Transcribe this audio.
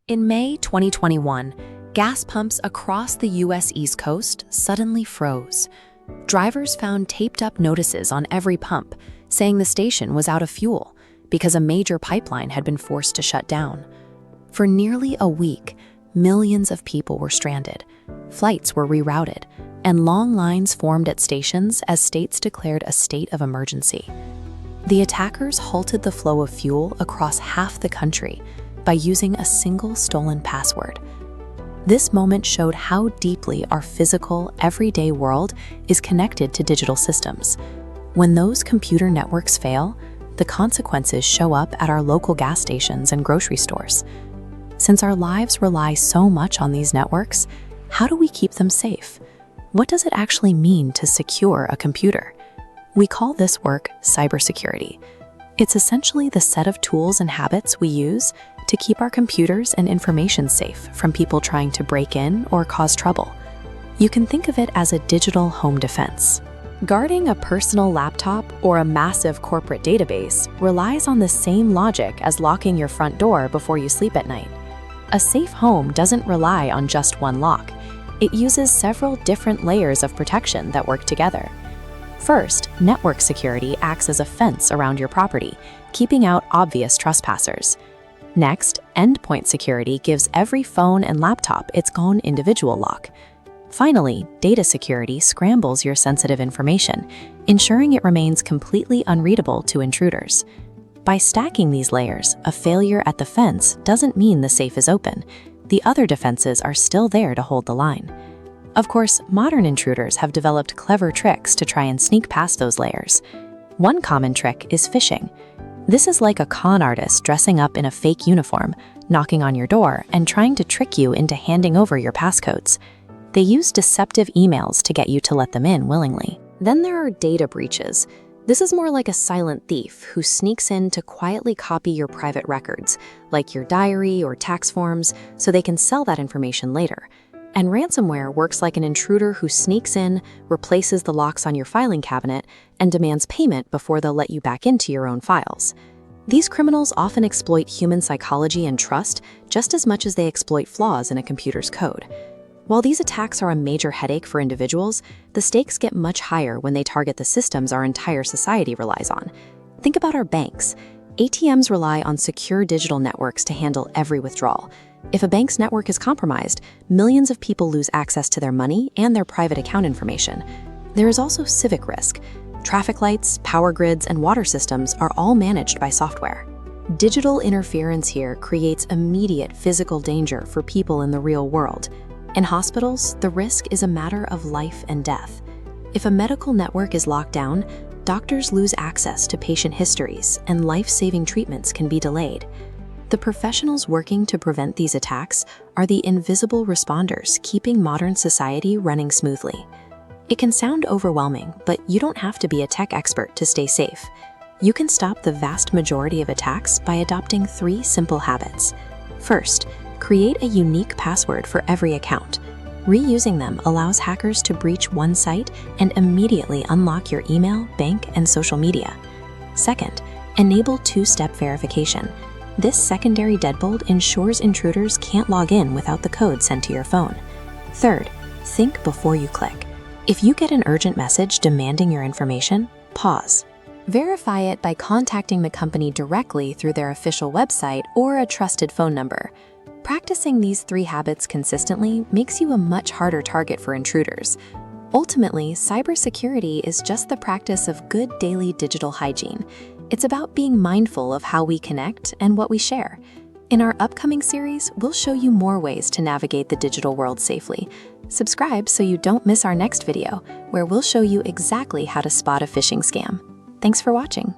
In May 2021, gas pumps across the U.S. East Coast suddenly froze. Drivers found taped-up notices on every pump saying the station was out of fuel because a major pipeline had been forced to shut down. For nearly a week, millions of people were stranded. Flights were rerouted, and long lines formed at stations as states declared a state of emergency. The attackers halted the flow of fuel across half the country by using a single stolen password. This moment showed how deeply our physical, everyday world is connected to digital systems. When those computer networks fail, the consequences show up at our local gas stations and grocery stores. Since our lives rely so much on these networks, how do we keep them safe? What does it actually mean to secure a computer? We call this work cybersecurity. It's essentially the set of tools and habits we use to keep our computers and information safe from people trying to break in or cause trouble. You can think of it as a digital home defense. Guarding a personal laptop or a massive corporate database relies on the same logic as locking your front door before you sleep at night. A safe home doesn't rely on just one lock. It uses several different layers of protection that work together. First, network security acts as a fence around your property, keeping out obvious trespassers. Next, endpoint security gives every phone and laptop its own individual lock. Finally, data security scrambles your sensitive information, ensuring it remains completely unreadable to intruders. By stacking these layers, a failure at the fence doesn't mean the safe is open. The other defenses are still there to hold the line. Of course, modern intruders have developed clever tricks to try and sneak past those layers. One common trick is phishing. This is like a con artist dressing up in a fake uniform, knocking on your door, and trying to trick you into handing over your passcodes. They use deceptive emails to get you to let them in willingly. Then there are data breaches. This is more like a silent thief who sneaks in to quietly copy your private records, like your diary or tax forms, so they can sell that information later. And ransomware works like an intruder who sneaks in, replaces the locks on your filing cabinet, and demands payment before they'll let you back into your own files. These criminals often exploit human psychology and trust just as much as they exploit flaws in a computer's code. While these attacks are a major headache for individuals, the stakes get much higher when they target the systems our entire society relies on. Think about our banks. ATMs rely on secure digital networks to handle every withdrawal. If a bank's network is compromised, millions of people lose access to their money and their private account information. There is also civic risk. Traffic lights, power grids, and water systems are all managed by software. Digital interference here creates immediate physical danger for people in the real world. In hospitals, the risk is a matter of life and death. If a medical network is locked down, doctors lose access to patient histories and life-saving treatments can be delayed. The professionals working to prevent these attacks are the invisible responders keeping modern society running smoothly. It can sound overwhelming, but you don't have to be a tech expert to stay safe. You can stop the vast majority of attacks by adopting 3 simple habits. First, create a unique password for every account. Reusing them allows hackers to breach one site and immediately unlock your email, bank, and social media. Second, enable 2-step verification. This secondary deadbolt ensures intruders can't log in without the code sent to your phone. Third, think before you click. If you get an urgent message demanding your information, pause. Verify it by contacting the company directly through their official website or a trusted phone number. Practicing these 3 habits consistently makes you a much harder target for intruders. Ultimately, cybersecurity is just the practice of good daily digital hygiene. It's about being mindful of how we connect and what we share. In our upcoming series, we'll show you more ways to navigate the digital world safely. Subscribe so you don't miss our next video, where we'll show you exactly how to spot a phishing scam. Thanks for watching.